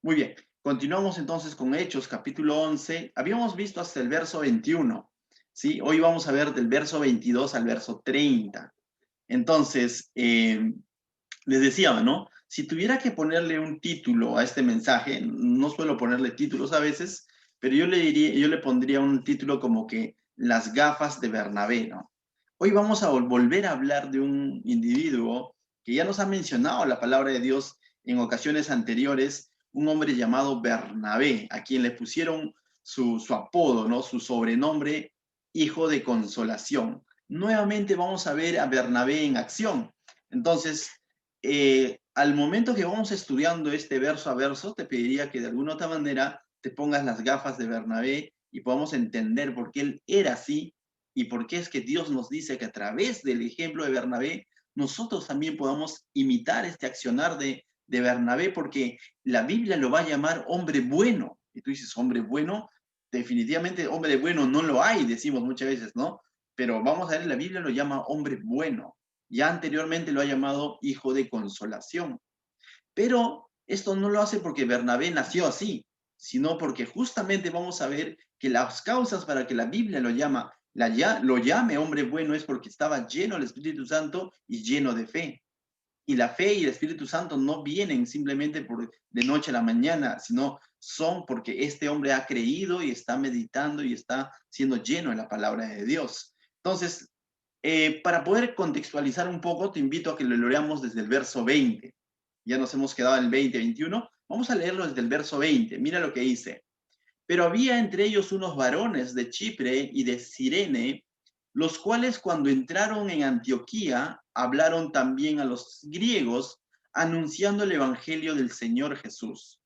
Muy bien, continuamos entonces con Hechos, capítulo 11. Habíamos visto hasta el verso 21, ¿sí? Hoy vamos a ver del verso 22 al verso 30. Entonces, les decía, ¿no? Si tuviera que ponerle un título a este mensaje, no suelo ponerle títulos a veces, pero yo le pondría un título como que Las gafas de Bernabé, ¿no? Hoy vamos a volver a hablar de un individuo que ya nos ha mencionado la palabra de Dios en ocasiones anteriores, un hombre llamado Bernabé, a quien le pusieron su apodo, ¿no? Su sobrenombre, Hijo de Consolación. Nuevamente vamos a ver a Bernabé en acción. Entonces, al momento que vamos estudiando este verso a verso, te pediría que de alguna otra manera te pongas las gafas de Bernabé y podamos entender por qué él era así y por qué es que Dios nos dice que a través del ejemplo de Bernabé, nosotros también podamos imitar este accionar de Bernabé, porque la Biblia lo va a llamar hombre bueno. Y tú dices, hombre bueno, definitivamente hombre bueno no lo hay, decimos muchas veces, ¿no? Pero vamos a ver, la Biblia lo llama hombre bueno. Ya anteriormente lo ha llamado hijo de consolación. Pero esto no lo hace porque Bernabé nació así, sino porque justamente vamos a ver que las causas para que la Biblia lo llame hombre bueno es porque estaba lleno del Espíritu Santo y lleno de fe. Y la fe y el Espíritu Santo no vienen simplemente de noche a la mañana, sino son porque este hombre ha creído y está meditando y está siendo lleno de la palabra de Dios. Entonces, para poder contextualizar un poco, te invito a que lo leamos desde el verso 20. Ya nos hemos quedado en el 20, 21. Vamos a leerlo desde el verso 20. Mira lo que dice. Pero había entre ellos unos varones de Chipre y de Cirene, los cuales cuando entraron en Antioquía hablaron también a los griegos, anunciando el evangelio del Señor Jesús.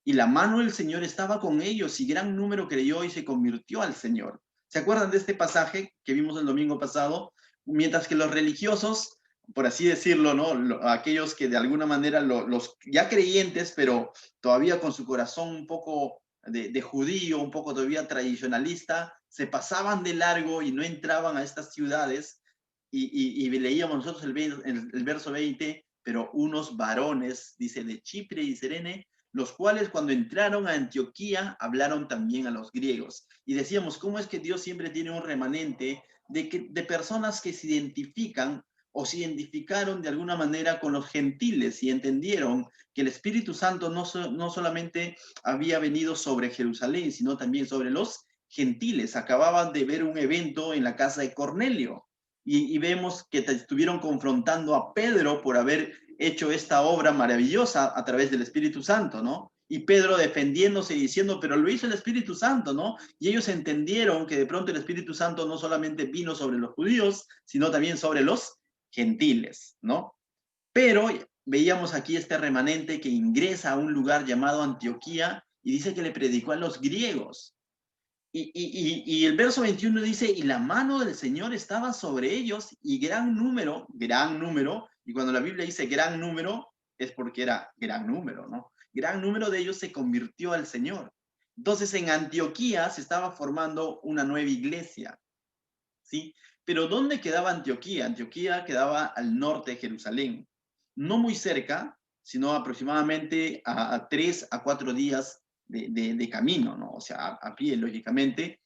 Y la mano del Señor estaba con ellos y gran número creyó y se convirtió al Señor. ¿Se acuerdan de este pasaje que vimos el domingo pasado? Mientras que los religiosos, por así decirlo, ¿no? Aquellos que de alguna manera los ya creyentes, pero todavía con su corazón un poco de judío, un poco todavía tradicionalista, se pasaban de largo y no entraban a estas ciudades. Y leíamos nosotros el verso 20, pero unos varones, dice, de Chipre y Serene, los cuales cuando entraron a Antioquía hablaron también a los griegos. Y decíamos, ¿cómo es que Dios siempre tiene un remanente de personas que se identifican o se identificaron de alguna manera con los gentiles y entendieron que el Espíritu Santo no solamente había venido sobre Jerusalén, sino también sobre los gentiles? Acababan de ver un evento en la casa de Cornelio y vemos que estuvieron confrontando a Pedro por haber hecho esta obra maravillosa a través del Espíritu Santo, ¿no? Y Pedro defendiéndose y diciendo, pero lo hizo el Espíritu Santo, ¿no? Y ellos entendieron que de pronto el Espíritu Santo no solamente vino sobre los judíos, sino también sobre los gentiles, ¿no? Pero veíamos aquí este remanente que ingresa a un lugar llamado Antioquía y dice que le predicó a los griegos. Y el verso 21 dice, y la mano del Señor estaba sobre ellos y gran número, y cuando la Biblia dice gran número, es porque era gran número, ¿no? Gran número de ellos se convirtió al Señor. Entonces en Antioquía se estaba formando una nueva iglesia, ¿sí? Pero ¿dónde quedaba Antioquía? Antioquía quedaba al norte de Jerusalén, no muy cerca, sino aproximadamente a 3 a 4 días de camino, ¿no? O sea, a pie, lógicamente.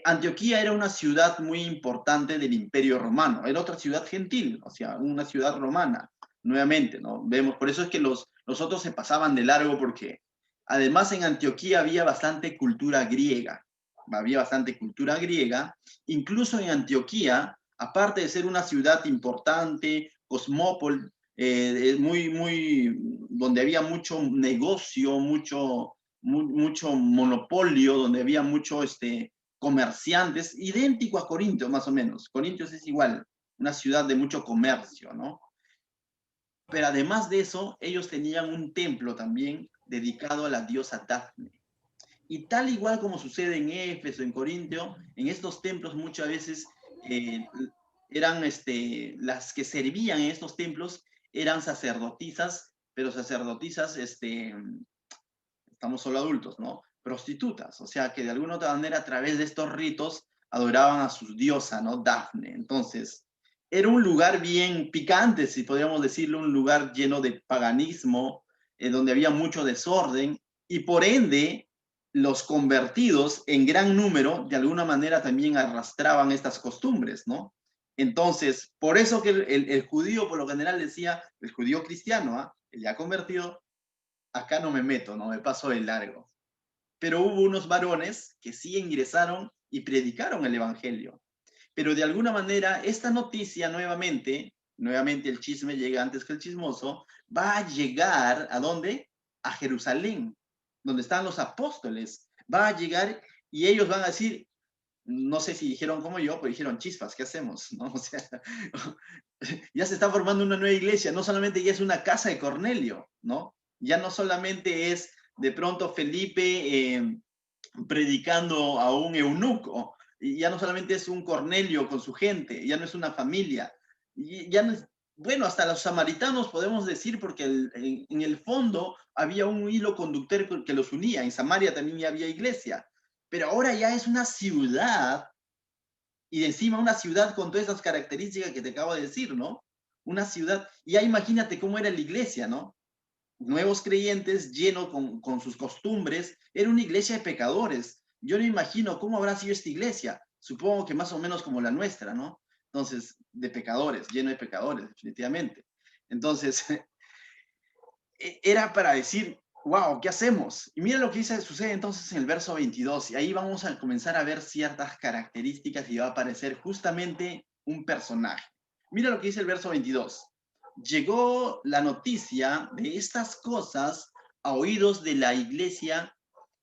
Antioquía era una ciudad muy importante del Imperio Romano, era otra ciudad gentil, o sea, una ciudad romana, nuevamente, ¿no? Vemos, por eso es que los otros se pasaban de largo, porque además en Antioquía había bastante cultura griega, incluso en Antioquía, aparte de ser una ciudad importante, cosmópol, donde había mucho negocio, mucho monopolio, donde había mucho comerciantes, idéntico a Corintios más o menos. Corintios es igual, una ciudad de mucho comercio, ¿no? Pero además de eso, ellos tenían un templo también dedicado a la diosa Dafne. Y tal igual como sucede en Éfeso, en Corintio, en estos templos muchas veces eh, eran las que servían en estos templos eran sacerdotisas, pero sacerdotisas, estamos solo adultos, ¿no? Prostitutas, o sea que de alguna otra manera a través de estos ritos adoraban a su diosa, ¿no? Dafne. Entonces, era un lugar bien picante, si podríamos decirlo, un lugar lleno de paganismo, donde había mucho desorden, y por ende los convertidos en gran número de alguna manera también arrastraban estas costumbres, ¿no? Entonces, por eso que el judío por lo general decía, el judío cristiano, ¿ah? El ya convertido, acá no me meto, no me paso de largo. Pero hubo unos varones que sí ingresaron y predicaron el evangelio. Pero de alguna manera esta noticia nuevamente el chisme llega antes que el chismoso, va a llegar ¿a dónde? A Jerusalén, donde están los apóstoles. Va a llegar y ellos van a decir, no sé si dijeron como yo, pero dijeron, chispas, ¿qué hacemos? ¿No? O sea, ya se está formando una nueva iglesia, no solamente ya es una casa de Cornelio, ¿no? Ya no solamente es de pronto Felipe predicando a un eunuco, y ya no solamente es un Cornelio con su gente, ya no es una familia, y ya no es, bueno, hasta los samaritanos podemos decir, porque en el fondo había un hilo conductor que los unía, en Samaria también ya había iglesia, pero ahora ya es una ciudad, y encima una ciudad con todas esas características que te acabo de decir, ¿no? Una ciudad, y ya imagínate cómo era la iglesia, ¿no? Nuevos creyentes, lleno con sus costumbres, era una iglesia de pecadores. Yo no imagino cómo habrá sido esta iglesia, supongo que más o menos como la nuestra, ¿no? Entonces, de pecadores, lleno de pecadores, definitivamente. Entonces, era para decir, wow, ¿qué hacemos? Y mira lo que sucede entonces en el verso 22, y ahí vamos a comenzar a ver ciertas características y va a aparecer justamente un personaje. Mira lo que dice el verso 22. Llegó la noticia de estas cosas a oídos de la iglesia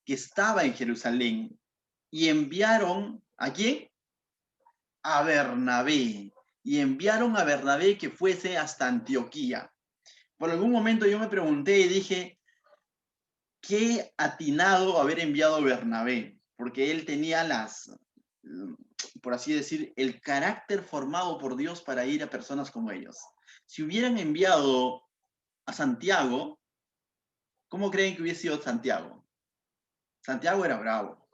que estaba en Jerusalén y enviaron, ¿a quién? A Bernabé. Y enviaron a Bernabé que fuese hasta Antioquía. Por algún momento yo me pregunté y dije, qué atinado haber enviado a Bernabé, porque él tenía por así decir, el carácter formado por Dios para ir a personas como ellos. Si hubieran enviado a Santiago, ¿cómo creen que hubiese sido Santiago? Santiago era bravo.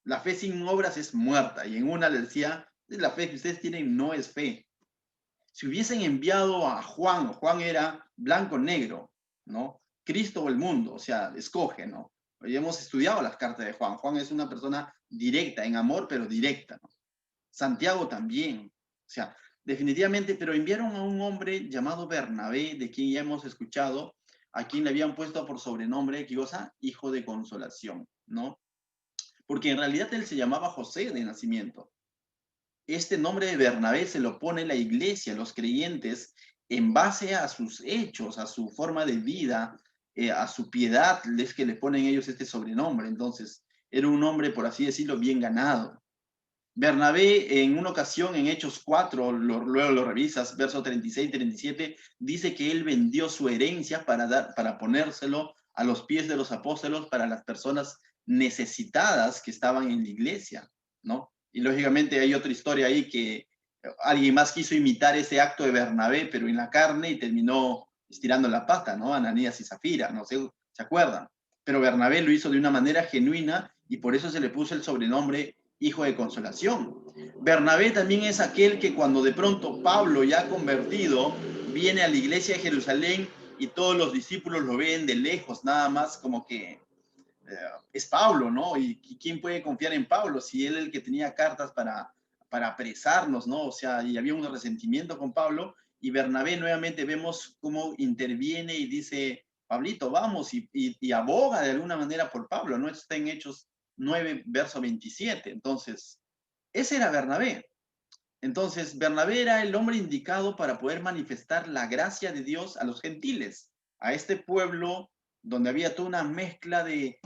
La fe sin obras es muerta. Y en una le decía, la fe que ustedes tienen no es fe. Si hubiesen enviado a Juan, Juan era blanco-negro, ¿no? Cristo o el mundo, o sea, escoge, ¿no? Hoy hemos estudiado las cartas de Juan. Juan es una persona directa, en amor, pero directa, ¿no? Santiago también. O sea, definitivamente, pero enviaron a un hombre llamado Bernabé, de quien ya hemos escuchado, a quien le habían puesto por sobrenombre, ¿qué cosa? Hijo de consolación, ¿no? Porque en realidad él se llamaba José de nacimiento. Este nombre de Bernabé se lo pone la iglesia, los creyentes, en base a sus hechos, a su forma de vida, a su piedad, es que le ponen ellos este sobrenombre. Entonces, era un hombre, por así decirlo, bien ganado. Bernabé, en una ocasión, en Hechos 4, luego lo revisas, versos 36 y 37, dice que él vendió su herencia para ponérselo a los pies de los apóstolos para las personas necesitadas que estaban en la iglesia, ¿no? Y lógicamente hay otra historia ahí que alguien más quiso imitar ese acto de Bernabé, pero en la carne, y terminó estirando la pata, ¿no? Ananías y Zafira, no sé, ¿se acuerdan? Pero Bernabé lo hizo de una manera genuina y por eso se le puso el sobrenombre hijo de consolación. Bernabé también es aquel que cuando de pronto Pablo, ya convertido, viene a la iglesia de Jerusalén y todos los discípulos lo ven de lejos, nada más como que es Pablo, ¿no? ¿Y quién puede confiar en Pablo si él es el que tenía cartas para apresarnos, ¿no? O sea, y había un resentimiento con Pablo, y Bernabé nuevamente vemos cómo interviene y dice, Pablito, vamos, y aboga de alguna manera por Pablo, ¿no? Esto está en Hechos 9, verso 27. Entonces, ese era Bernabé. Entonces, Bernabé era el hombre indicado para poder manifestar la gracia de Dios a los gentiles, a este pueblo donde había toda una mezcla de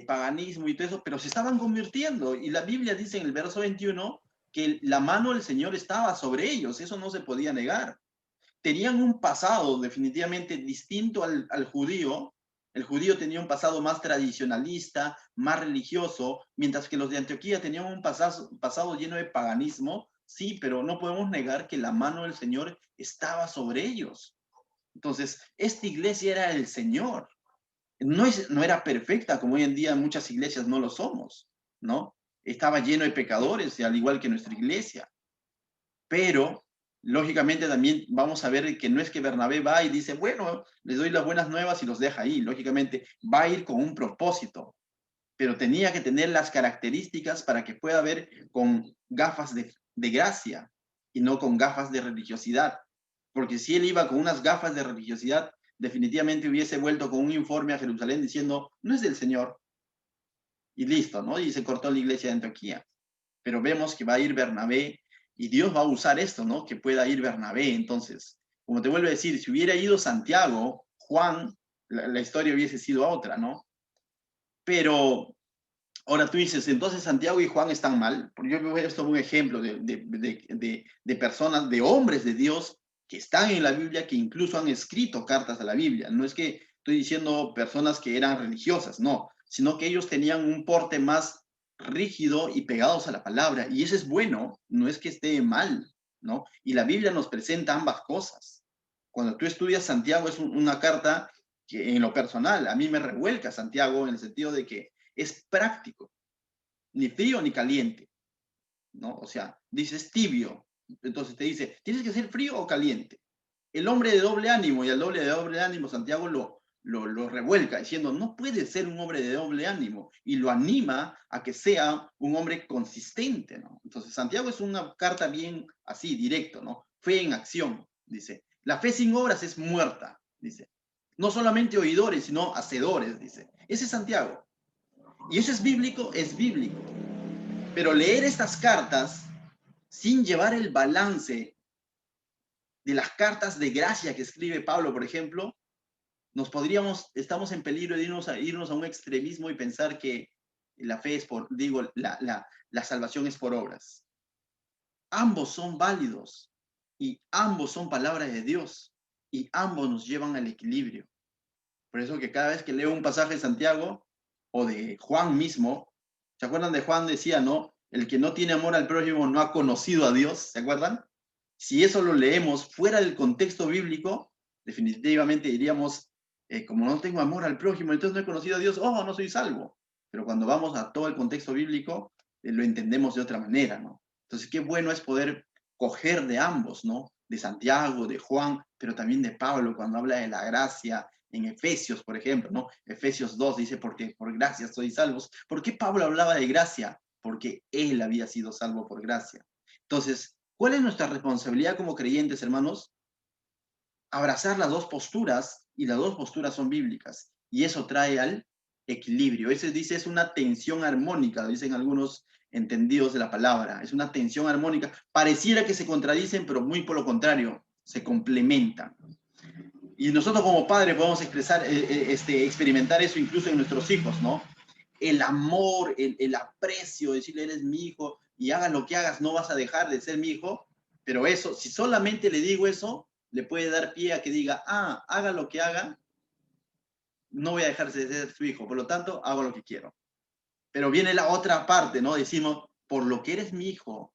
paganismo y todo eso, pero se estaban convirtiendo. Y la Biblia dice en el verso 21 que la mano del Señor estaba sobre ellos, eso no se podía negar. Tenían un pasado definitivamente distinto al judío. El judío tenía un pasado más tradicionalista, más religioso, mientras que los de Antioquía tenían un pasado lleno de paganismo, sí, pero no podemos negar que la mano del Señor estaba sobre ellos. Entonces, esta iglesia era el Señor. No era perfecta, como hoy en día muchas iglesias no lo somos, ¿no? Estaba lleno de pecadores, al igual que nuestra iglesia. Pero lógicamente también vamos a ver que no es que Bernabé va y dice, bueno, les doy las buenas nuevas y los deja ahí. Lógicamente va a ir con un propósito, pero tenía que tener las características para que pueda ver con gafas de gracia y no con gafas de religiosidad. Porque si él iba con unas gafas de religiosidad, definitivamente hubiese vuelto con un informe a Jerusalén diciendo, no es del Señor. Y listo, ¿no? Y se cortó la iglesia de Antioquía. Pero vemos que va a ir Bernabé y Dios va a usar esto, ¿no? Que pueda ir Bernabé. Entonces, como te vuelvo a decir, si hubiera ido Santiago, Juan, la historia hubiese sido otra, ¿no? Pero ahora tú dices, entonces Santiago y Juan están mal. Porque yo veo esto un ejemplo de personas, de hombres de Dios que están en la Biblia, que incluso han escrito cartas a la Biblia. No es que estoy diciendo personas que eran religiosas, no, sino que ellos tenían un porte más rígido y pegados a la palabra. Y eso es bueno, no es que esté mal, ¿no? Y la Biblia nos presenta ambas cosas. Cuando tú estudias Santiago es una carta que en lo personal a mí me revuelca Santiago en el sentido de que es práctico, ni frío ni caliente, ¿no? O sea, dices tibio, entonces te dice, ¿tienes que ser frío o caliente? El hombre de doble ánimo, y al doble de doble ánimo Santiago lo revuelca, diciendo, no puede ser un hombre de doble ánimo, y lo anima a que sea un hombre consistente, ¿no? Entonces Santiago es una carta bien así, directo, ¿no? Fe en acción, dice. La fe sin obras es muerta, dice. No solamente oidores, sino hacedores, dice. Ese es Santiago. Y eso es bíblico. Pero leer estas cartas sin llevar el balance de las cartas de gracia que escribe Pablo, por ejemplo, estamos en peligro de irnos a un extremismo y pensar que la fe es la salvación es por obras. Ambos son válidos y ambos son palabras de Dios y ambos nos llevan al equilibrio. Por eso que cada vez que leo un pasaje de Santiago o de Juan mismo, ¿se acuerdan de Juan? Decía, ¿no? El que no tiene amor al prójimo no ha conocido a Dios, ¿se acuerdan? Si eso lo leemos fuera del contexto bíblico, definitivamente diríamos, como no tengo amor al prójimo, entonces no he conocido a Dios, oh, no soy salvo. Pero cuando vamos a todo el contexto bíblico, lo entendemos de otra manera, ¿no? Entonces, qué bueno es poder coger de ambos, ¿no? De Santiago, de Juan, pero también de Pablo, cuando habla de la gracia, en Efesios, por ejemplo, ¿no? Efesios 2 dice, porque por gracia sois salvos. ¿Por qué Pablo hablaba de gracia? Porque él había sido salvo por gracia. Entonces, ¿cuál es nuestra responsabilidad como creyentes, hermanos? Abrazar las dos posturas, y las dos posturas son bíblicas, y eso trae al equilibrio. Ese dice es una tensión armónica, dicen algunos entendidos de la palabra, es una tensión armónica. Pareciera que se contradicen, pero muy por lo contrario, se complementan. Y nosotros como padres podemos experimentar eso incluso en nuestros hijos, ¿no? El amor, el aprecio, decirle, eres mi hijo, y hagas lo que hagas, no vas a dejar de ser mi hijo, pero eso, si solamente le digo eso, le puede dar pie a que diga, ah, haga lo que haga, no voy a dejar de ser su hijo, por lo tanto, hago lo que quiero. Pero viene la otra parte, ¿no? Decimos, por lo que eres mi hijo,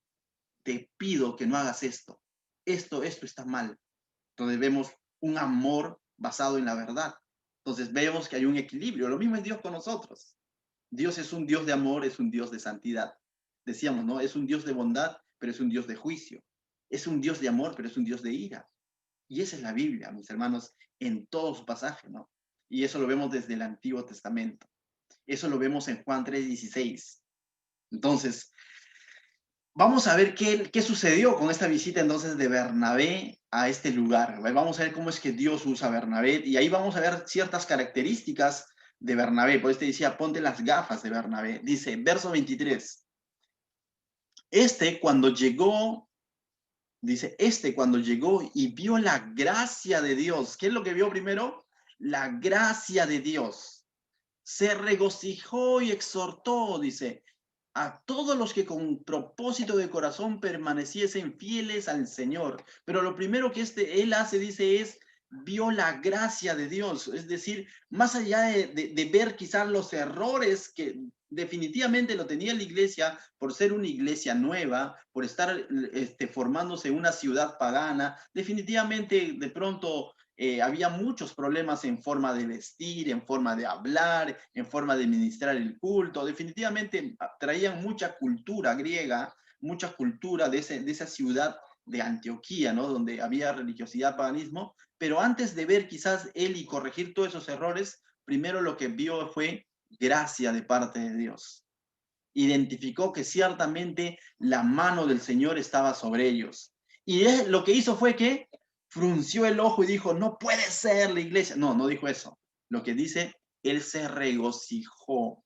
te pido que no hagas esto. Esto está mal. Entonces vemos un amor basado en la verdad. Entonces vemos que hay un equilibrio. Lo mismo es Dios con nosotros. Dios es un Dios de amor, es un Dios de santidad. Decíamos, ¿no? Es un Dios de bondad, pero es un Dios de juicio. Es un Dios de amor, pero es un Dios de ira. Y esa es la Biblia, mis hermanos, en todo su pasaje, ¿no? Y eso lo vemos desde el Antiguo Testamento. Eso lo vemos en Juan 3:16. Entonces, vamos a ver qué sucedió con esta visita entonces de Bernabé a este lugar. Vamos a ver cómo es que Dios usa a Bernabé y ahí vamos a ver ciertas características de Bernabé. Por eso te decía, ponte las gafas de Bernabé. Dice, verso 23. Cuando llegó, dice, cuando llegó y vio la gracia de Dios. ¿Qué es lo que vio primero? La gracia de Dios. Se regocijó y exhortó, dice, a todos los que con propósito de corazón permaneciesen fieles al Señor. Pero lo primero que él hace, dice, es vio la gracia de Dios. Es decir, más allá de ver quizás los errores que definitivamente lo tenía la iglesia por ser una iglesia nueva, por estar formándose una ciudad pagana, definitivamente de pronto había muchos problemas en forma de vestir, en forma de hablar, en forma de ministrar el culto. Definitivamente traían mucha cultura griega, mucha cultura de esa ciudad de Antioquía, ¿no? Donde había religiosidad, paganismo, pero antes de ver quizás él y corregir todos esos errores, primero lo que vio fue gracia de parte de Dios. Identificó que ciertamente la mano del Señor estaba sobre ellos. Y lo que hizo fue que frunció el ojo y dijo, no puede ser la iglesia. No, no dijo eso. Lo que dice, él se regocijó,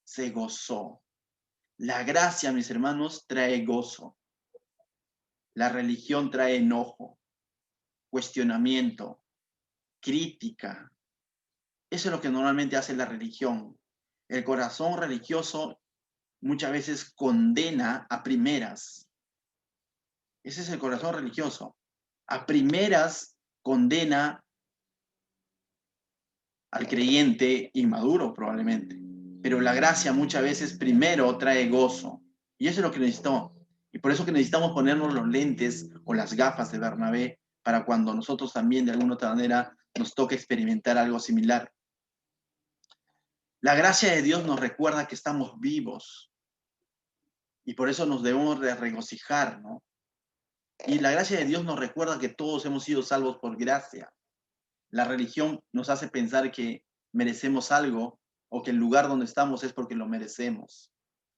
se gozó. La gracia, mis hermanos, trae gozo. La religión trae enojo, cuestionamiento, crítica. Eso es lo que normalmente hace la religión. El corazón religioso muchas veces condena a primeras. Ese es el corazón religioso. A primeras condena al creyente inmaduro probablemente. Pero la gracia muchas veces primero trae gozo. Y eso es lo que necesitamos. Y por eso que necesitamos ponernos los lentes o las gafas de Bernabé para cuando nosotros también de alguna otra manera nos toque experimentar algo similar. La gracia de Dios nos recuerda que estamos vivos. Y por eso nos debemos de regocijar, ¿no? Y la gracia de Dios nos recuerda que todos hemos sido salvos por gracia. La religión nos hace pensar que merecemos algo o que el lugar donde estamos es porque lo merecemos,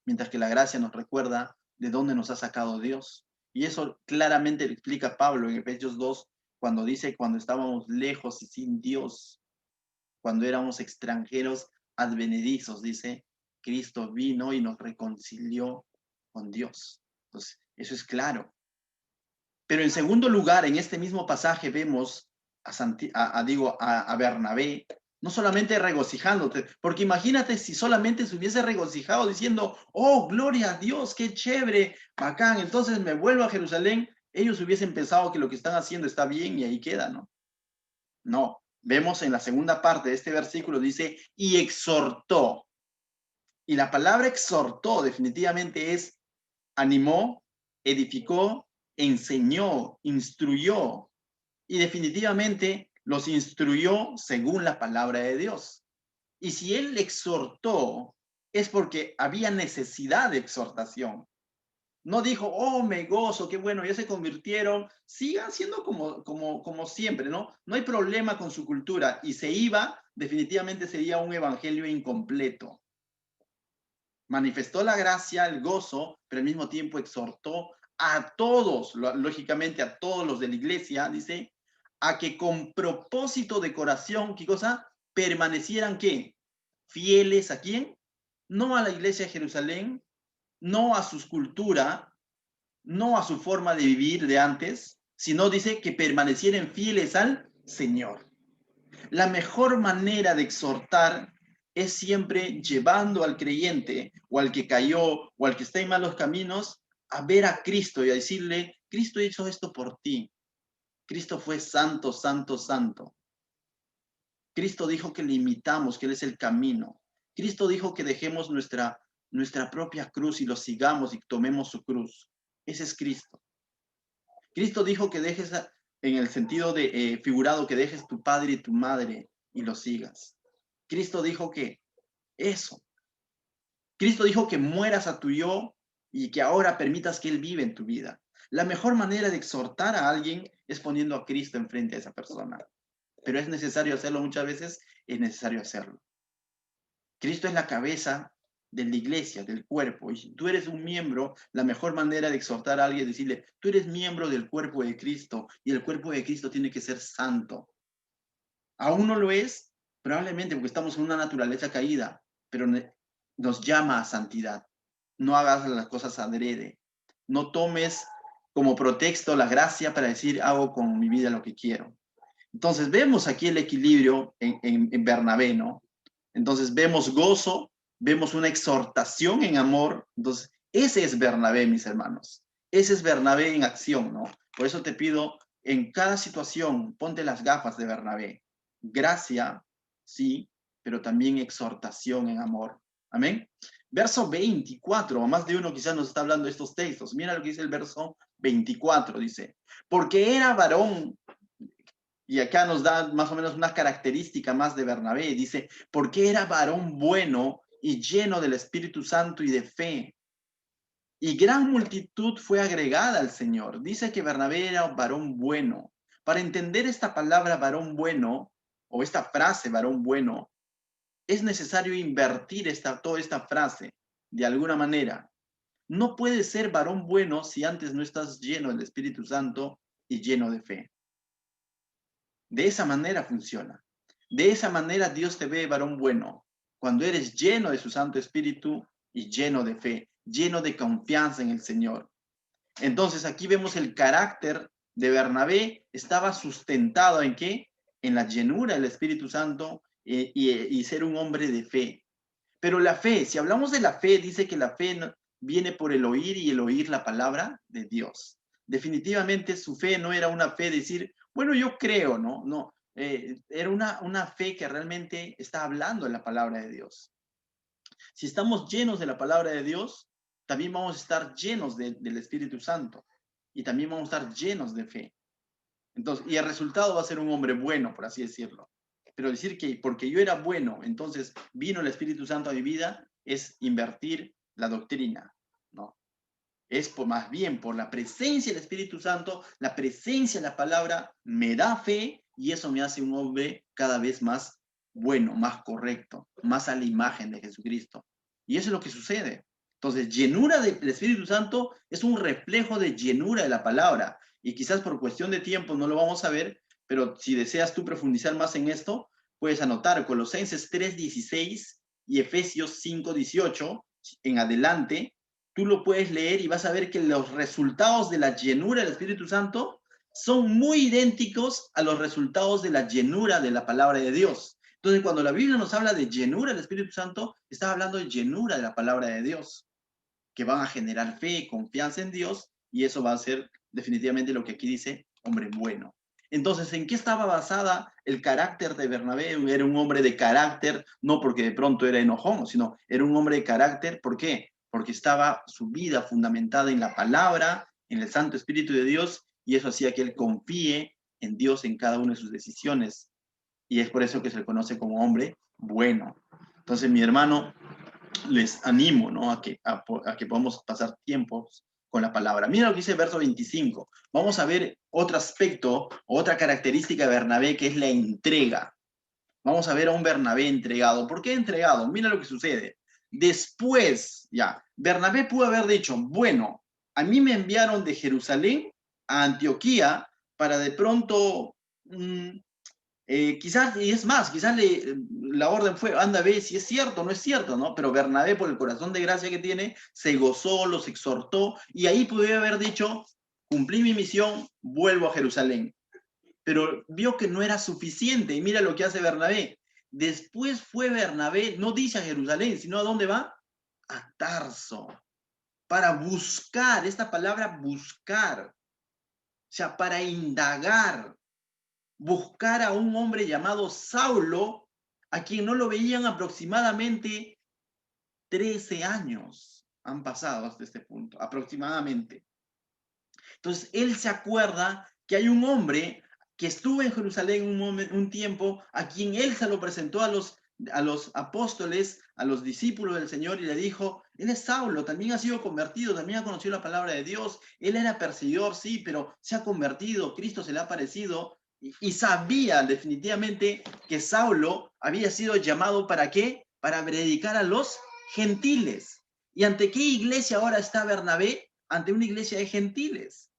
mientras que la gracia nos recuerda de dónde nos ha sacado Dios. Y eso claramente lo explica Pablo en Efesios 2, cuando dice, cuando estábamos lejos y sin Dios, cuando éramos extranjeros advenedizos, dice, Cristo vino y nos reconcilió con Dios. Entonces, eso es claro. Pero en segundo lugar, en este mismo pasaje vemos a Bernabé, no solamente regocijándote, porque imagínate si solamente se hubiese regocijado diciendo, oh, gloria a Dios, qué chévere, bacán, entonces me vuelvo a Jerusalén, ellos hubiesen pensado que lo que están haciendo está bien y ahí queda, ¿no? No, vemos en la segunda parte de este versículo, dice, y exhortó. Y la palabra exhortó definitivamente es animó, edificó, enseñó, instruyó. Y definitivamente los instruyó según la palabra de Dios. Y si él exhortó, es porque había necesidad de exhortación. No dijo, oh, me gozo, qué bueno, ya se convirtieron, sigan siendo como siempre, ¿no? No hay problema con su cultura. Y se iba, definitivamente sería un evangelio incompleto. Manifestó la gracia, el gozo, pero al mismo tiempo exhortó a todos, lógicamente a todos los de la iglesia, dice, a que con propósito de corazón, ¿qué cosa? Permanecieran, ¿qué? Fieles a quién? No a la iglesia de Jerusalén, no a su cultura, no a su forma de vivir de antes, sino dice que permanecieran fieles al Señor. La mejor manera de exhortar es siempre llevando al creyente o al que cayó o al que está en malos caminos a ver a Cristo y a decirle, Cristo hizo esto por ti. Cristo fue santo, santo, santo. Cristo dijo que le imitamos, que Él es el camino. Cristo dijo que dejemos nuestra propia cruz y lo sigamos y tomemos su cruz. Ese es Cristo. Cristo dijo que dejes, en el sentido de figurado, que dejes tu padre y tu madre y lo sigas. Cristo dijo que eso. Cristo dijo que mueras a tu yo y que ahora permitas que Él vive en tu vida. La mejor manera de exhortar a alguien es poniendo a Cristo enfrente a esa persona. Pero es necesario hacerlo muchas veces, es necesario hacerlo. Cristo es la cabeza de la iglesia, del cuerpo. Y si tú eres un miembro, la mejor manera de exhortar a alguien es decirle, tú eres miembro del cuerpo de Cristo y el cuerpo de Cristo tiene que ser santo. Aún no lo es, probablemente porque estamos en una naturaleza caída, pero nos llama a santidad. No hagas las cosas adrede. No tomes como pretexto la gracia para decir, hago con mi vida lo que quiero. Entonces vemos aquí el equilibrio en Bernabé, ¿no? Entonces vemos gozo, vemos una exhortación en amor. Entonces, ese es Bernabé, mis hermanos. Ese es Bernabé en acción, ¿no? Por eso te pido, en cada situación, ponte las gafas de Bernabé. Gracia, sí, pero también exhortación en amor. Amén. Verso 24, más de uno quizás nos está hablando de estos textos. Mira lo que dice el verso 24, dice, porque era varón. Y acá nos da más o menos una característica más de Bernabé. Dice, porque era varón bueno y lleno del Espíritu Santo y de fe. Y gran multitud fue agregada al Señor. Dice que Bernabé era un varón bueno. Para entender esta palabra varón bueno, o esta frase varón bueno, es necesario invertir toda esta frase de alguna manera. No puedes ser varón bueno si antes no estás lleno del Espíritu Santo y lleno de fe. De esa manera funciona. De esa manera Dios te ve varón bueno, cuando eres lleno de su Santo Espíritu y lleno de fe, lleno de confianza en el Señor. Entonces aquí vemos el carácter de Bernabé, estaba sustentado ¿en qué? En la llenura del Espíritu Santo y ser un hombre de fe. Pero la fe, si hablamos de la fe, dice que la fe viene por el oír y el oír la palabra de Dios. Definitivamente su fe no era una fe de decir, bueno, yo creo, ¿no? No, era una fe que realmente está hablando en la palabra de Dios. Si estamos llenos de la palabra de Dios, también vamos a estar llenos del Espíritu Santo y también vamos a estar llenos de fe. Entonces, y el resultado va a ser un hombre bueno, por así decirlo. Pero decir que porque yo era bueno, entonces vino el Espíritu Santo a mi vida, es invertir la doctrina, ¿no? Es más bien por la presencia del Espíritu Santo, la presencia de la palabra me da fe y eso me hace un hombre cada vez más bueno, más correcto, más a la imagen de Jesucristo. Y eso es lo que sucede. Entonces, llenura del Espíritu Santo es un reflejo de llenura de la palabra. Y quizás por cuestión de tiempo no lo vamos a ver, pero si deseas tú profundizar más en esto, puedes anotar Colosenses 3:16 y Efesios 5:18 en adelante. Tú lo puedes leer y vas a ver que los resultados de la llenura del Espíritu Santo son muy idénticos a los resultados de la llenura de la palabra de Dios. Entonces, cuando la Biblia nos habla de llenura del Espíritu Santo, está hablando de llenura de la palabra de Dios, que van a generar fe y confianza en Dios, y eso va a ser definitivamente lo que aquí dice, hombre bueno. Entonces, ¿en qué estaba basada el carácter de Bernabé? Era un hombre de carácter, no porque de pronto era enojón, sino era un hombre de carácter. ¿Por qué? Porque estaba su vida fundamentada en la palabra, en el Santo Espíritu de Dios, y eso hacía que él confíe en Dios en cada una de sus decisiones. Y es por eso que se le conoce como hombre bueno. Entonces, mi hermano, les animo, ¿no? a que podamos pasar tiempos con la palabra. Mira lo que dice el verso 25. Vamos a ver otro aspecto, otra característica de Bernabé, que es la entrega. Vamos a ver a un Bernabé entregado. ¿Por qué entregado? Mira lo que sucede. Después, ya, Bernabé pudo haber dicho, bueno, a mí me enviaron de Jerusalén a Antioquía para de pronto quizás, y es más, quizás la orden fue, anda, ve si es cierto o no es cierto, ¿no? Pero Bernabé, por el corazón de gracia que tiene, se gozó, los exhortó, y ahí pudiera haber dicho, cumplí mi misión, vuelvo a Jerusalén. Pero vio que no era suficiente, y mira lo que hace Bernabé. Después fue Bernabé, no dice a Jerusalén, sino ¿a dónde va? A Tarso, para buscar, esta palabra buscar, o sea, para indagar, buscar a un hombre llamado Saulo, a quien no lo veían aproximadamente 13 años. Han pasado hasta este punto, aproximadamente. Entonces, él se acuerda que hay un hombre que estuvo en Jerusalén un tiempo, a quien él se lo presentó a los apóstoles, a los discípulos del Señor, y le dijo, él es Saulo, también ha sido convertido, también ha conocido la palabra de Dios, él era perseguidor, sí, pero se ha convertido, Cristo se le ha aparecido, y sabía definitivamente que Saulo había sido llamado ¿para qué? Para predicar a los gentiles. ¿Y ante qué iglesia ahora está Bernabé? Ante una iglesia de gentiles.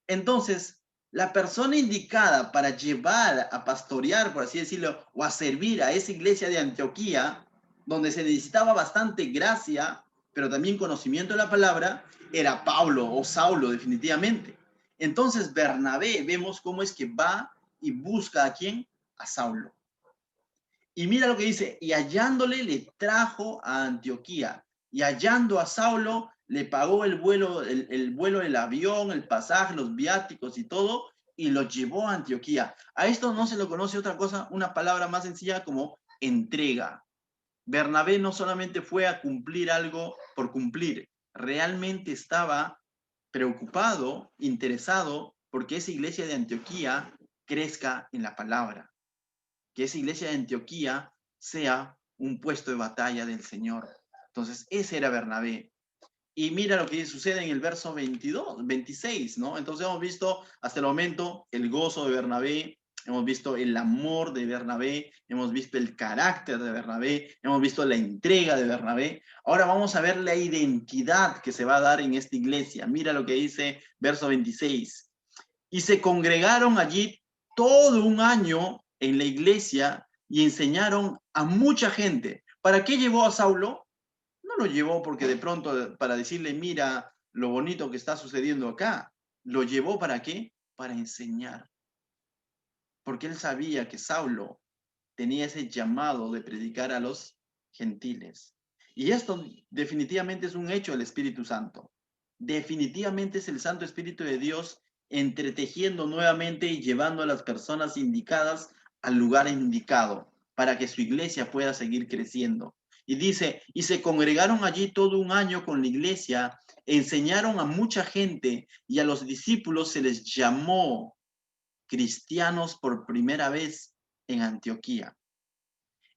Entonces, la persona indicada para llevar a pastorear, por así decirlo, o a servir a esa iglesia de Antioquía, donde se necesitaba bastante gracia, pero también conocimiento de la palabra, era Pablo o Saulo definitivamente. Entonces, Bernabé, vemos cómo es que va y busca a quién, a Saulo. Y mira lo que dice, y hallándole le trajo a Antioquía, y hallando a Saulo le pagó el vuelo del avión, el pasaje, los viáticos y todo, y lo llevó a Antioquía. A esto no se lo conoce otra cosa, una palabra más sencilla como entrega. Bernabé no solamente fue a cumplir algo por cumplir, realmente estaba preocupado, interesado, porque esa iglesia de Antioquía crezca en la palabra, que esa iglesia de Antioquía sea un puesto de batalla del Señor. Entonces, ese era Bernabé. Y mira lo que sucede en el verso 26, ¿no? Entonces hemos visto hasta el momento el gozo de Bernabé, hemos visto el amor de Bernabé, hemos visto el carácter de Bernabé, hemos visto la entrega de Bernabé. Ahora vamos a ver la identidad que se va a dar en esta iglesia. Mira lo que dice verso 26. Y se congregaron allí todo un año en la iglesia y enseñaron a mucha gente. ¿Para qué llevó a Saulo? No lo llevó porque de pronto para decirle, mira lo bonito que está sucediendo acá. Lo llevó ¿para qué? Para enseñar. Porque él sabía que Saulo tenía ese llamado de predicar a los gentiles. Y esto definitivamente es un hecho del Espíritu Santo. Definitivamente es el Santo Espíritu de Dios entretejiendo nuevamente y llevando a las personas indicadas al lugar indicado para que su iglesia pueda seguir creciendo. Y dice, y se congregaron allí todo un año con la iglesia, enseñaron a mucha gente y a los discípulos se les llamó cristianos por primera vez en Antioquía.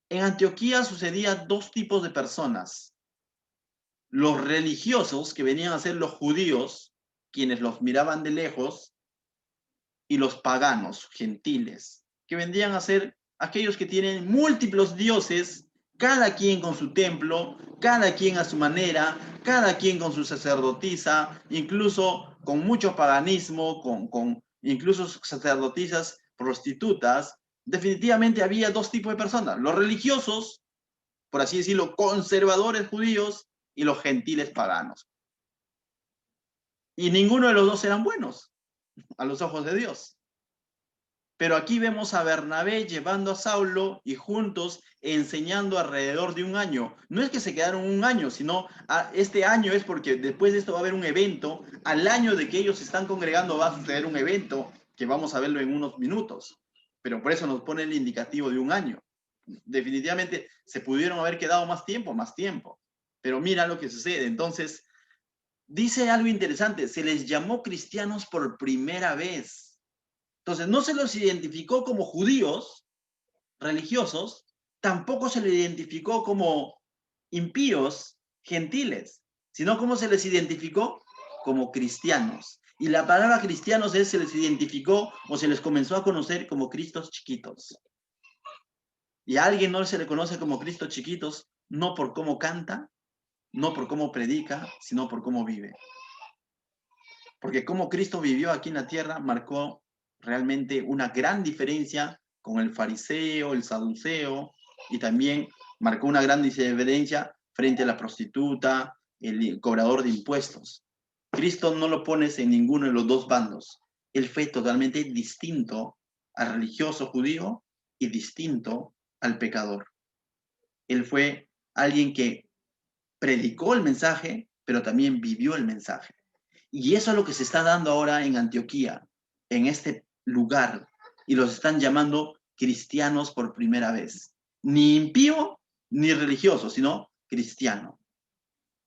En Antioquía sucedía dos tipos de personas. Los religiosos, que venían a ser los judíos, quienes los miraban de lejos, y los paganos, gentiles, que vendrían a ser aquellos que tienen múltiples dioses, cada quien con su templo, cada quien a su manera, cada quien con su sacerdotisa, incluso con mucho paganismo, con incluso sacerdotisas prostitutas. Definitivamente había dos tipos de personas, los religiosos, por así decirlo, conservadores judíos, y los gentiles paganos. Y ninguno de los dos eran buenos a los ojos de Dios. Pero aquí vemos a Bernabé llevando a Saulo y juntos enseñando alrededor de un año. No es que se quedaron un año, sino este año es porque después de esto va a haber un evento. Al año de que ellos se están congregando va a suceder un evento que vamos a verlo en unos minutos. Pero por eso nos pone el indicativo de un año. Definitivamente se pudieron haber quedado más tiempo. Pero mira lo que sucede. Entonces, dice algo interesante. Se les llamó cristianos por primera vez. Entonces, no se los identificó como judíos religiosos, tampoco se les identificó como impíos, gentiles, sino como se les identificó como cristianos. Y la palabra cristianos es, se les identificó o se les comenzó a conocer como Cristos chiquitos. Y a alguien no se le conoce como Cristos chiquitos, no por cómo canta, no por cómo predica, sino por cómo vive. Porque como Cristo vivió aquí en la tierra marcó realmente una gran diferencia con el fariseo, el saduceo, y también marcó una gran diferencia frente a la prostituta, el cobrador de impuestos. Cristo no lo pones en ninguno de los dos bandos. Él fue totalmente distinto al religioso judío y distinto al pecador. Él fue alguien que predicó el mensaje, pero también vivió el mensaje. Y eso es lo que se está dando ahora en Antioquía, en este lugar. Y los están llamando cristianos por primera vez. Ni impío ni religioso, sino cristiano.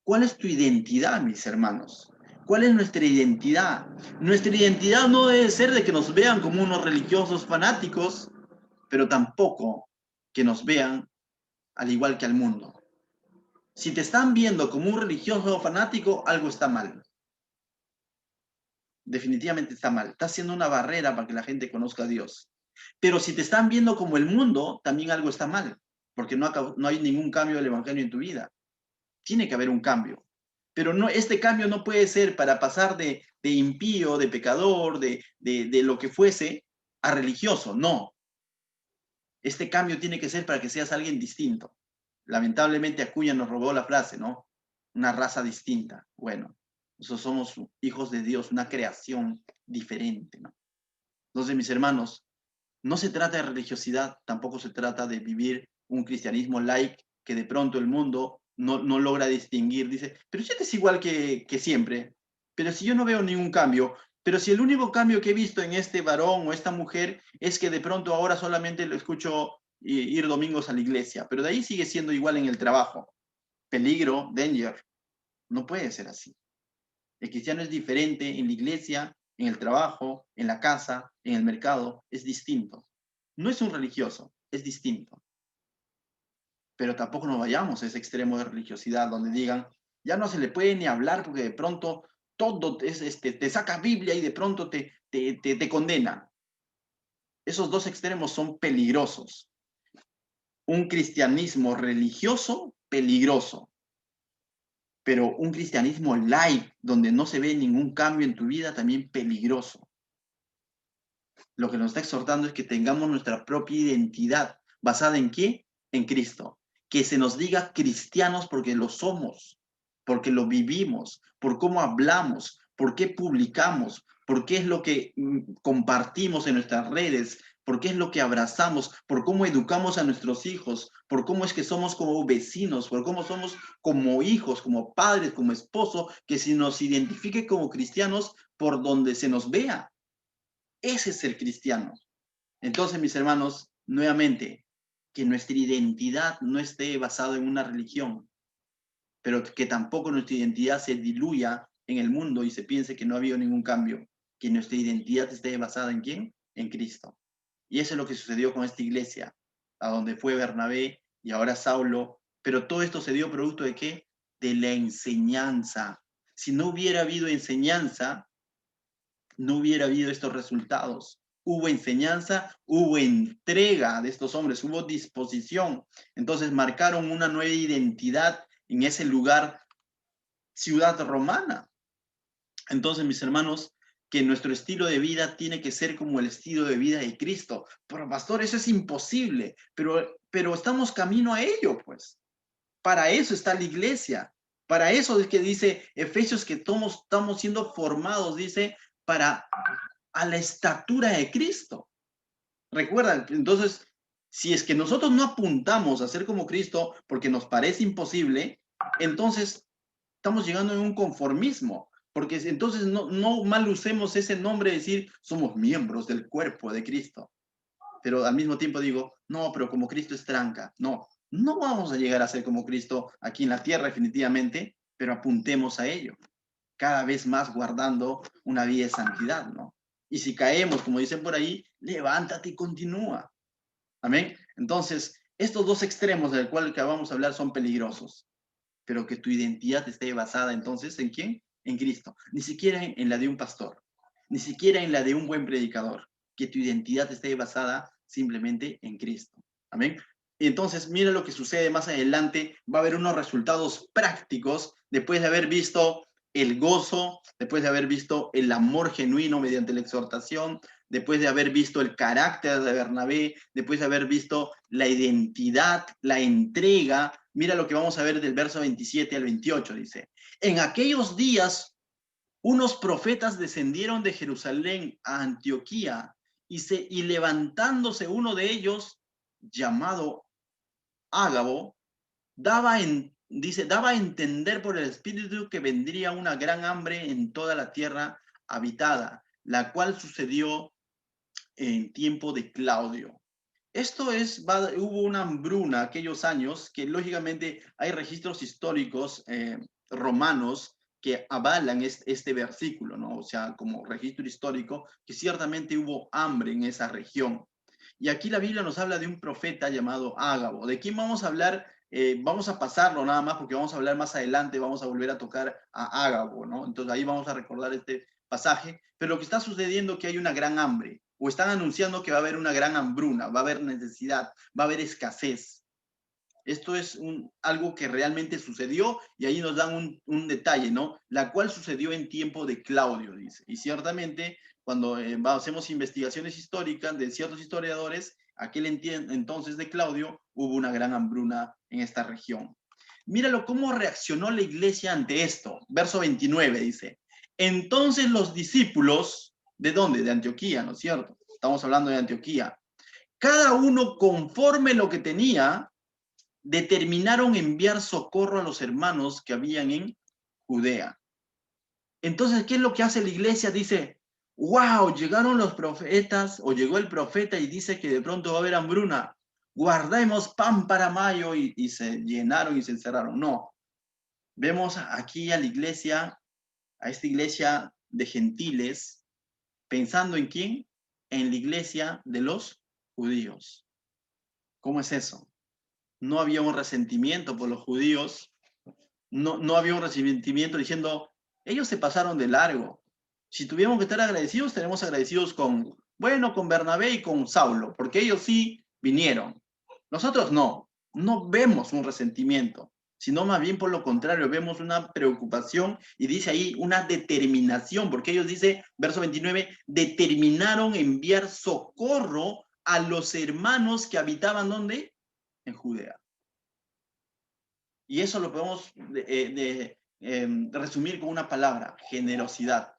¿Cuál es tu identidad, mis hermanos? ¿Cuál es nuestra identidad? Nuestra identidad no debe ser de que nos vean como unos religiosos fanáticos, pero tampoco que nos vean al igual que al mundo. Si te están viendo como un religioso fanático, algo está mal. Definitivamente está mal. Está haciendo una barrera para que la gente conozca a Dios. Pero si te están viendo como el mundo, también algo está mal, porque no hay ningún cambio del Evangelio en tu vida. Tiene que haber un cambio. Pero no, este cambio no puede ser para pasar de impío, de pecador, de lo que fuese, a religioso. No. Este cambio tiene que ser para que seas alguien distinto. Lamentablemente Acuña nos robó la frase, ¿no? Una raza distinta. Bueno, nosotros somos hijos de Dios, una creación diferente, ¿no? Entonces, mis hermanos, no se trata de religiosidad, tampoco se trata de vivir un cristianismo light que de pronto el mundo no logra distinguir. Dice, pero si es igual que siempre, pero si yo no veo ningún cambio, pero si el único cambio que he visto en este varón o esta mujer es que de pronto ahora solamente lo escucho ir domingos a la iglesia, pero de ahí sigue siendo igual en el trabajo. Peligro, danger. No puede ser así. El cristiano es diferente en la iglesia, en el trabajo, en la casa, en el mercado, es distinto. No es un religioso, es distinto. Pero tampoco nos vayamos a ese extremo de religiosidad donde digan, Ya no se le puede ni hablar porque de pronto todo te saca Biblia y de pronto te condena. Esos dos extremos son peligrosos. Un cristianismo religioso, peligroso. Pero un cristianismo light, donde no se ve ningún cambio en tu vida, también peligroso. Lo que nos está exhortando es que tengamos nuestra propia identidad. ¿Basada en qué? En Cristo. Que se nos diga cristianos porque lo somos, porque lo vivimos, por cómo hablamos, por qué publicamos, por qué es lo que compartimos en nuestras redes, por qué es lo que abrazamos, por cómo educamos a nuestros hijos, por cómo es que somos como vecinos, por cómo somos como hijos, como padres, como esposo, que se nos identifique como cristianos por donde se nos vea. Ese es el cristiano. Entonces, mis hermanos, nuevamente, que nuestra identidad no esté basada en una religión, pero que tampoco nuestra identidad se diluya en el mundo y se piense que no ha habido ningún cambio. Que nuestra identidad esté basada en ¿quién? En Cristo. Y eso es lo que sucedió con esta iglesia, a donde fue Bernabé y ahora Saulo. Pero todo esto se dio producto de ¿qué? De la enseñanza. Si no hubiera habido enseñanza, no hubiera habido estos resultados. Hubo enseñanza, hubo entrega de estos hombres, hubo disposición. Entonces marcaron una nueva identidad en ese lugar, ciudad romana. Entonces, mis hermanos, que nuestro estilo de vida tiene que ser como el estilo de vida de Cristo. Pero, pastor, eso es imposible, pero estamos camino a ello, pues. Para eso está la iglesia. Para eso es que dice Efesios que todos estamos siendo formados, dice, para a la estatura de Cristo. Recuerda, entonces, si es que nosotros no apuntamos a ser como Cristo porque nos parece imposible, entonces estamos llegando a un conformismo, porque entonces no mal usemos ese nombre de decir somos miembros del cuerpo de Cristo. Pero al mismo tiempo digo, no, pero como Cristo es tranca. No vamos a llegar a ser como Cristo aquí en la tierra definitivamente, pero apuntemos a ello, cada vez más guardando una vida de santidad, ¿no? Y si caemos, como dicen por ahí, levántate y continúa. Amén. Entonces, estos dos extremos del cual que vamos a hablar son peligrosos, pero que tu identidad esté basada entonces ¿en quién? En Cristo. Ni siquiera en la de un pastor, ni siquiera en la de un buen predicador, que tu identidad esté basada simplemente en Cristo. Amén. Y entonces, mira lo que sucede más adelante. Va a haber unos resultados prácticos después de haber visto el gozo, después de haber visto el amor genuino mediante la exhortación, después de haber visto el carácter de Bernabé, después de haber visto la identidad, la entrega. Mira lo que vamos a ver del verso 27 al 28, dice. En aquellos días, unos profetas descendieron de Jerusalén a Antioquía y levantándose uno de ellos, llamado Ágabo, daba a entender por el Espíritu que vendría una gran hambre en toda la tierra habitada, la cual sucedió en tiempo de Claudio. Hubo una hambruna aquellos años que lógicamente hay registros históricos romanos que avalan este versículo, ¿no? O sea, como registro histórico, que ciertamente hubo hambre en esa región. Y aquí la Biblia nos habla de un profeta llamado Ágabo. ¿De quién vamos a hablar? Vamos a pasarlo nada más porque vamos a hablar más adelante, vamos a volver a tocar a Ágabo, ¿no? Entonces ahí vamos a recordar este pasaje. Pero lo que está sucediendo es que hay una gran hambre, o están anunciando que va a haber una gran hambruna, va a haber necesidad, va a haber escasez. Esto es algo que realmente sucedió y ahí nos dan un detalle, ¿no? La cual sucedió en tiempo de Claudio, dice. Y ciertamente, cuando hacemos investigaciones históricas de ciertos historiadores, aquel entonces de Claudio hubo una gran hambruna en esta región. Míralo cómo reaccionó la iglesia ante esto. Verso 29 dice, entonces los discípulos, ¿de dónde? De Antioquía, ¿no es cierto? Estamos hablando de Antioquía. Cada uno conforme lo que tenía, determinaron enviar socorro a los hermanos que habían en Judea. Entonces, ¿qué es lo que hace la iglesia? Dice, wow, llegaron los profetas, o llegó el profeta y dice que de pronto va a haber hambruna. Guardemos pan para mayo y se llenaron y se encerraron. No, vemos aquí a la iglesia, a esta iglesia de gentiles, pensando en quién, en la iglesia de los judíos. ¿Cómo es eso? No había un resentimiento por los judíos, no había un resentimiento diciendo, ellos se pasaron de largo. Si tuviéramos que estar agradecidos, tenemos agradecidos con Bernabé y con Saulo, porque ellos sí vinieron. Nosotros no vemos un resentimiento, sino más bien por lo contrario, vemos una preocupación y dice ahí una determinación, porque ellos dice, verso 29, determinaron enviar socorro a los hermanos que habitaban, ¿dónde? En Judea. Y eso lo podemos resumir con una palabra, generosidad.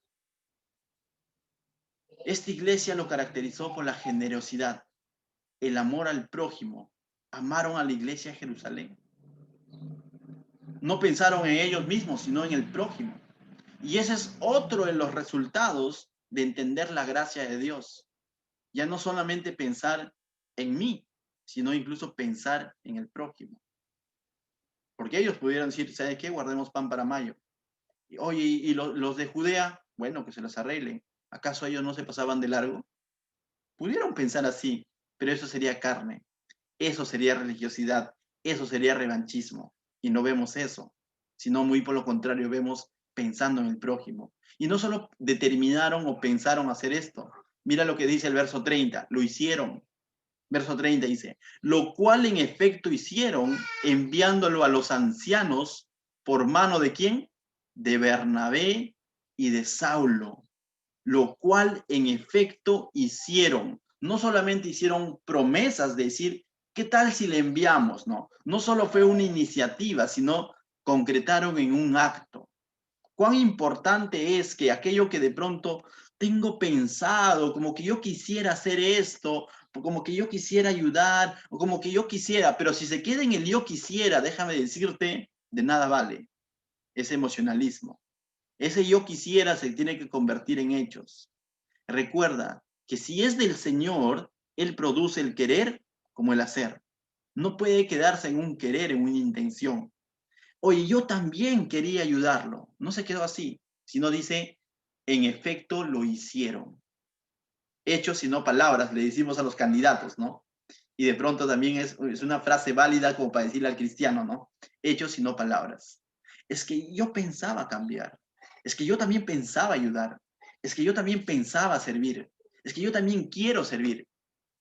Esta iglesia lo caracterizó por la generosidad, el amor al prójimo. Amaron a la iglesia de Jerusalén. No pensaron en ellos mismos, sino en el prójimo. Y ese es otro de los resultados de entender la gracia de Dios. Ya no solamente pensar en mí, sino incluso pensar en el prójimo. Porque ellos pudieron decir, ¿sabe qué? Guardemos pan para mayo. Oye, ¿y los de Judea? Bueno, que se los arreglen. ¿Acaso ellos no se pasaban de largo? Pudieron pensar así, pero eso sería carne, eso sería religiosidad, eso sería revanchismo. Y no vemos eso, sino muy por lo contrario, vemos pensando en el prójimo. Y no solo determinaron o pensaron hacer esto. Mira lo que dice el verso 30, lo hicieron. Verso 30 dice, lo cual en efecto hicieron enviándolo a los ancianos por mano de ¿quién? De Bernabé y de Saulo, lo cual en efecto hicieron. No solamente hicieron promesas de decir, ¿qué tal si le enviamos? No solo fue una iniciativa, sino concretaron en un acto. Cuán importante es que aquello que de pronto tengo pensado, como que yo quisiera hacer esto, como que yo quisiera ayudar, o como que yo quisiera, pero si se queda en el yo quisiera, déjame decirte, de nada vale. Es emocionalismo. Ese yo quisiera se tiene que convertir en hechos. Recuerda que si es del Señor, Él produce el querer como el hacer. No puede quedarse en un querer, en una intención. Oye, yo también quería ayudarlo. No se quedó así, sino dice, en efecto lo hicieron. Hechos y no palabras, le decimos a los candidatos, ¿no? Y de pronto también es una frase válida como para decirle al cristiano, ¿no? Hechos y no palabras. Es que yo pensaba cambiar. Es que yo también pensaba ayudar. Es que yo también pensaba servir. Es que yo también quiero servir.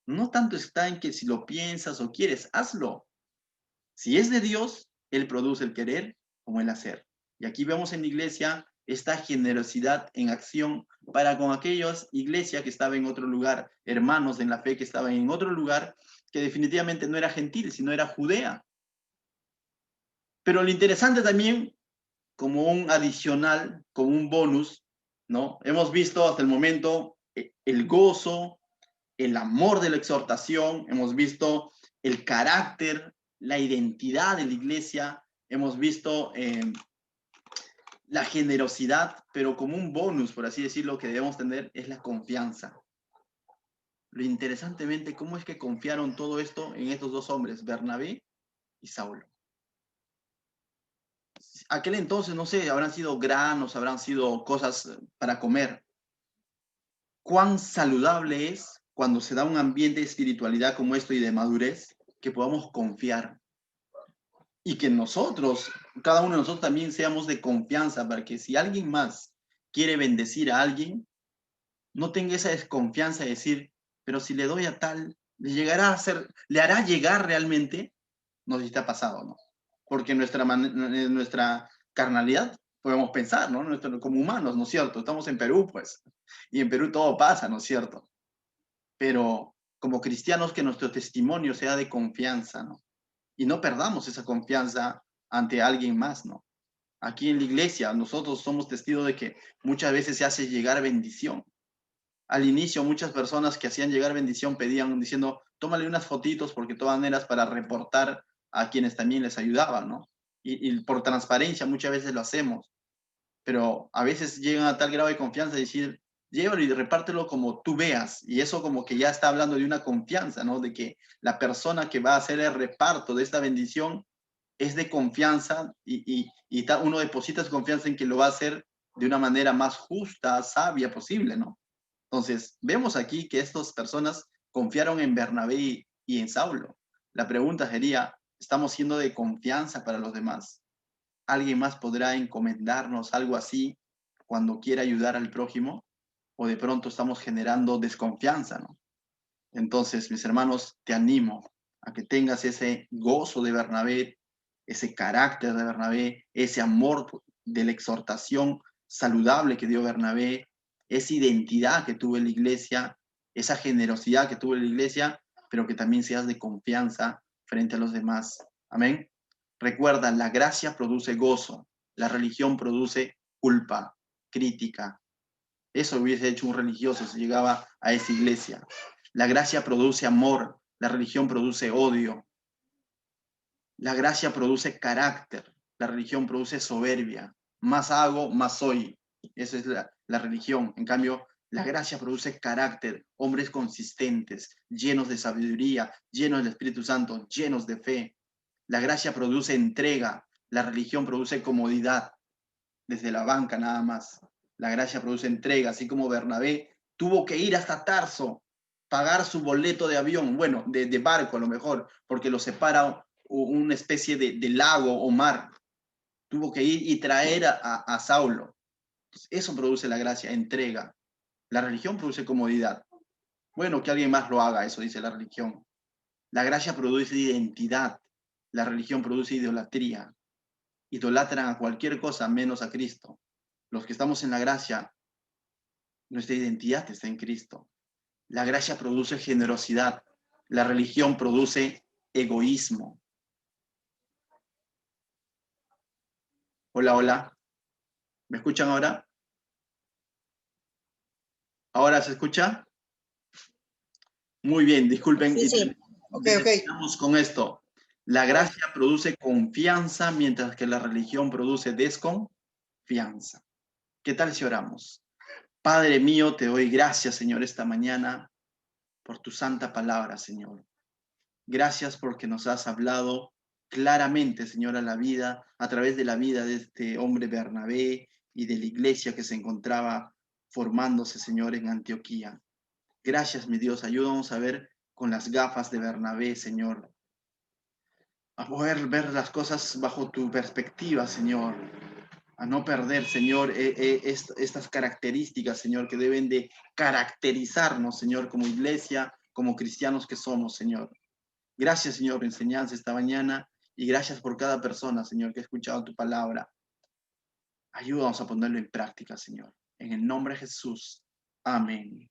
No tanto está en que si lo piensas o quieres, hazlo. Si es de Dios, Él produce el querer como el hacer. Y aquí vemos en la iglesia esta generosidad en acción para con aquellos iglesia que estaba en otro lugar, hermanos en la fe que estaban en otro lugar, que definitivamente no era gentil, sino era Judea. Pero lo interesante también, como un adicional, como un bonus, ¿no? Hemos visto hasta el momento el gozo, el amor de la exhortación, hemos visto el carácter, la identidad de la iglesia, hemos visto la generosidad, pero como un bonus, por así decirlo, que debemos tener es la confianza. Lo interesantemente, ¿cómo es que confiaron todo esto en estos dos hombres, Bernabé y Saulo? Aquel entonces, no sé, habrán sido granos, habrán sido cosas para comer. Cuán saludable es cuando se da un ambiente de espiritualidad como esto y de madurez, que podamos confiar. Y que nosotros, cada uno de nosotros también seamos de confianza para que si alguien más quiere bendecir a alguien, no tenga esa desconfianza de decir, pero si le doy a tal, le hará llegar realmente, no sé si te ha pasado, ¿no? Porque nuestra carnalidad podemos pensar, ¿no? Como humanos, ¿no es cierto? Estamos en Perú, pues, y en Perú todo pasa, ¿no es cierto? Pero como cristianos que nuestro testimonio sea de confianza, ¿no? Y no perdamos esa confianza ante alguien más, ¿no? Aquí en la iglesia nosotros somos testigos de que muchas veces se hace llegar bendición. Al inicio muchas personas que hacían llegar bendición pedían diciendo, tómale unas fotitos porque de todas maneras para reportar a quienes también les ayudaban, ¿no? Y por transparencia muchas veces lo hacemos, pero a veces llegan a tal grado de confianza de decir, llévalo y repártelo como tú veas, y eso como que ya está hablando de una confianza, ¿no? De que la persona que va a hacer el reparto de esta bendición es de confianza uno deposita su confianza en que lo va a hacer de una manera más justa, sabia posible, ¿no? Entonces, vemos aquí que estas personas confiaron en Bernabé y en Saulo. La pregunta sería, ¿estamos siendo de confianza para los demás? ¿Alguien más podrá encomendarnos algo así cuando quiera ayudar al prójimo? ¿O de pronto estamos generando desconfianza, ¿no? Entonces, mis hermanos, te animo a que tengas ese gozo de Bernabé, ese carácter de Bernabé, ese amor de la exhortación saludable que dio Bernabé, esa identidad que tuvo en la iglesia, esa generosidad que tuvo en la iglesia, pero que también seas de confianza frente a los demás. Amén. Recuerda, la gracia produce gozo, la religión produce culpa, crítica. Eso hubiese hecho un religioso si llegaba a esa iglesia. La gracia produce amor, la religión produce odio. La gracia produce carácter, la religión produce soberbia. Más hago, más soy. Esa es la religión. En cambio, la gracia produce carácter, hombres consistentes, llenos de sabiduría, llenos del Espíritu Santo, llenos de fe. La gracia produce entrega, la religión produce comodidad, desde la banca nada más. La gracia produce entrega, así como Bernabé tuvo que ir hasta Tarso, pagar su boleto de avión, bueno, de barco a lo mejor, porque lo separa una especie de lago o mar. Tuvo que ir y traer a Saulo. Entonces, eso produce la gracia, entrega. La religión produce comodidad. Bueno, que alguien más lo haga, eso dice la religión. La gracia produce identidad. La religión produce idolatría. Idolatran a cualquier cosa menos a Cristo. Los que estamos en la gracia, nuestra identidad está en Cristo. La gracia produce generosidad. La religión produce egoísmo. Hola, hola. ¿Me escuchan ahora? ¿Ahora se escucha? Muy bien, disculpen. Sí, sí. Ok. Terminamos con esto. La gracia produce confianza, mientras que la religión produce desconfianza. ¿Qué tal si oramos? Padre mío, te doy gracias, Señor, esta mañana por tu santa palabra, Señor. Gracias porque nos has hablado claramente, Señor, a través de la vida de este hombre Bernabé y de la iglesia que se encontraba formándose, Señor, en Antioquía. Gracias, mi Dios. Ayúdanos a ver con las gafas de Bernabé, Señor. A poder ver las cosas bajo tu perspectiva, Señor. A no perder, Señor, estas características, Señor, que deben de caracterizarnos, Señor, como iglesia, como cristianos que somos, Señor. Gracias, Señor, por enseñanza esta mañana y gracias por cada persona, Señor, que ha escuchado tu palabra. Ayúdanos a ponerlo en práctica, Señor. En el nombre de Jesús. Amén.